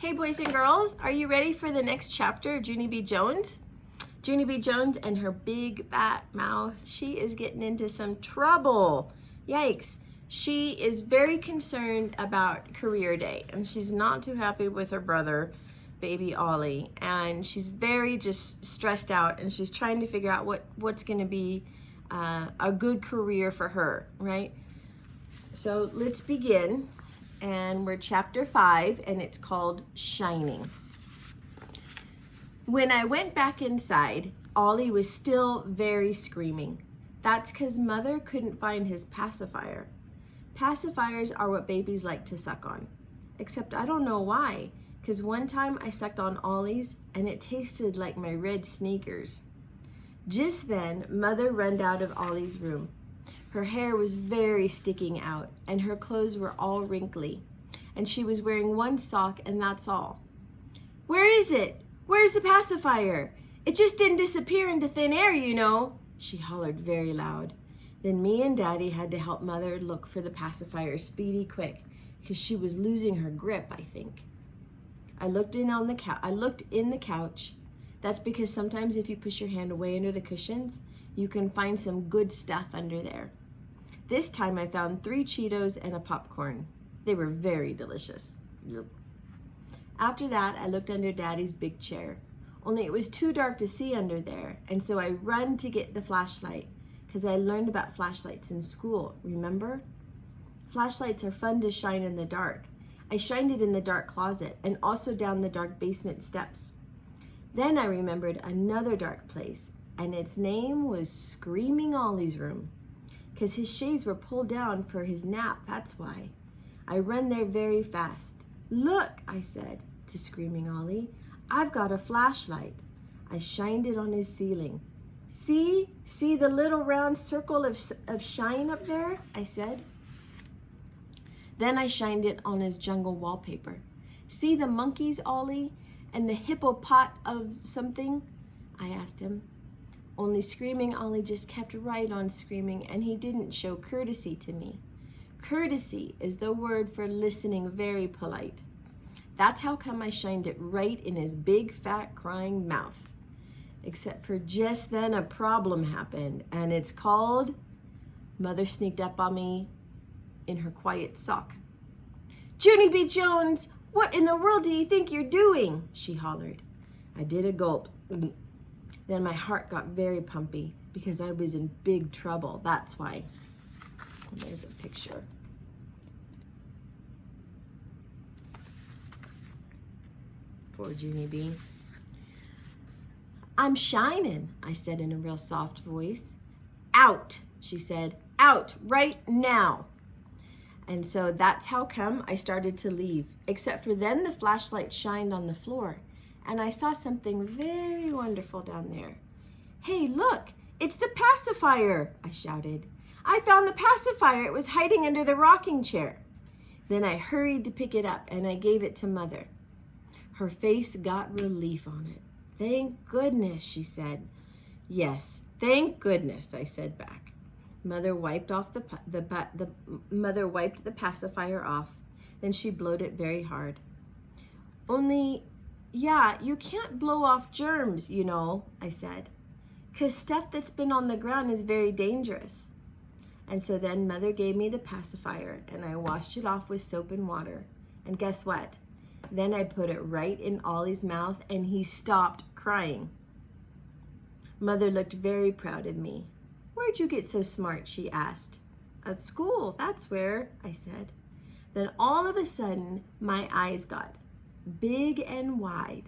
Hey boys and girls, are you ready for the next chapter of Junie B. Jones? Junie B. Jones and her big fat mouth. She is getting into some trouble. Yikes. She is very concerned about career day and she's not too happy with her brother, baby Ollie. And she's very just stressed out and she's trying to figure out what's going to be a good career for her, right? So let's begin. And we're chapter 5 and it's called Shining. When I went back inside, Ollie was still very screaming. That's because Mother couldn't find his pacifier. Pacifiers are what babies like to suck on. Except I don't know why, because one time I sucked on Ollie's and it tasted like my red sneakers. Just then, Mother ran out of Ollie's room. Her hair was very sticking out and her clothes were all wrinkly. And she was wearing one sock and that's all. "Where is it? Where's the pacifier? It just didn't disappear into thin air, you know," she hollered very loud. Then me and Daddy had to help Mother look for the pacifier speedy quick because she was losing her grip, I think. I looked in the couch. That's because sometimes if you push your hand away under the cushions, you can find some good stuff under there. This time I found 3 Cheetos and a popcorn. They were very delicious. Yep. After that, I looked under Daddy's big chair. Only it was too dark to see under there, and so I run to get the flashlight, because I learned about flashlights in school, remember? Flashlights are fun to shine in the dark. I shined it in the dark closet, and also down the dark basement steps. Then I remembered another dark place, and its name was Screaming Ollie's room, because his shades were pulled down for his nap, that's why. I ran there very fast. "Look," I said to Screaming Ollie, "I've got a flashlight." I shined it on his ceiling. See the little round circle of shine up there?" I said. Then I shined it on his jungle wallpaper. "See the monkeys, Ollie, and the hippopot of something?" I asked him. Only Screaming Ollie just kept right on screaming and he didn't show courtesy to me. Courtesy is the word for listening very polite. That's how come I shined it right in his big fat crying mouth. Except for just then a problem happened and it's called... Mother sneaked up on me in her quiet sock. "Junie B. Jones, what in the world do you think you're doing?" she hollered. I did a gulp. Then my heart got very pumpy because I was in big trouble. That's why. And there's a picture. Poor Junie B. "I'm shining," I said in a real soft voice. "Out," she said. "Out right now." And so that's how come I started to leave. Except for then the flashlight shined on the floor. And I saw something very wonderful down there. "Hey, look, it's the pacifier," I shouted. "I found the pacifier. It was hiding under the rocking chair." Then I hurried to pick it up and I gave it to Mother. Her face got relief on it. "Thank goodness," she said. "Yes, thank goodness," I said back. Mother wiped the pacifier off. Then she blowed it very hard. "Only, yeah, you can't blow off germs, you know," I said, "'cause stuff that's been on the ground is very dangerous." And so then Mother gave me the pacifier and I washed it off with soap and water. And guess what? Then I put it right in Ollie's mouth and he stopped crying. Mother looked very proud of me. "Where'd you get so smart?" she asked. "At school, that's where," I said. Then all of a sudden, my eyes got big and wide,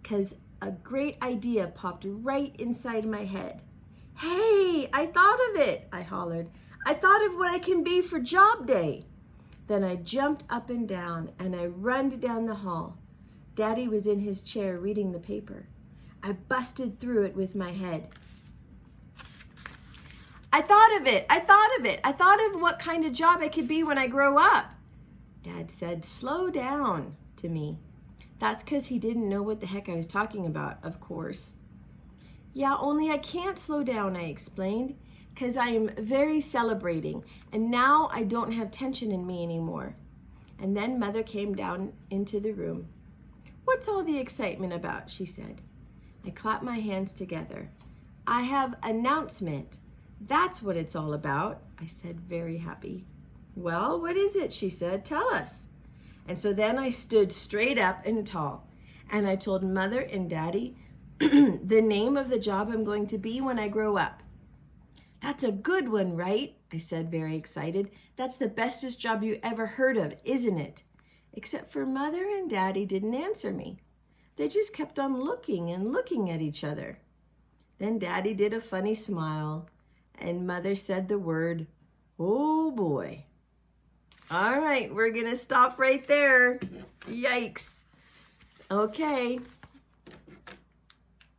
'cause a great idea popped right inside my head. "Hey, I thought of it," I hollered. "I thought of what I can be for job day." Then I jumped up and down and I ran down the hall. Daddy was in his chair reading the paper. I busted through it with my head. "I thought of it, I thought of it. I thought of what kind of job I could be when I grow up." Dad said, "Slow down," to me. That's because he didn't know what the heck I was talking about, of course. "Yeah, only I can't slow down," I explained, "because I am very celebrating, and now I don't have tension in me anymore. And then Mother came down into the room. "What's all the excitement about?" she said. I clapped my hands together. "I have announcement. That's what it's all about," I said, very happy. "Well, what is it?" she said. "Tell us." And so then I stood straight up and tall, and I told Mother and Daddy the name of the job I'm going to be when I grow up. "That's a good one, right?" I said, very excited. "That's the bestest job you ever heard of, isn't it?" Except for Mother and Daddy didn't answer me. They just kept on looking and looking at each other. Then Daddy did a funny smile, and Mother said the word, "Oh boy." All right, we're gonna stop right there. Yikes. Okay.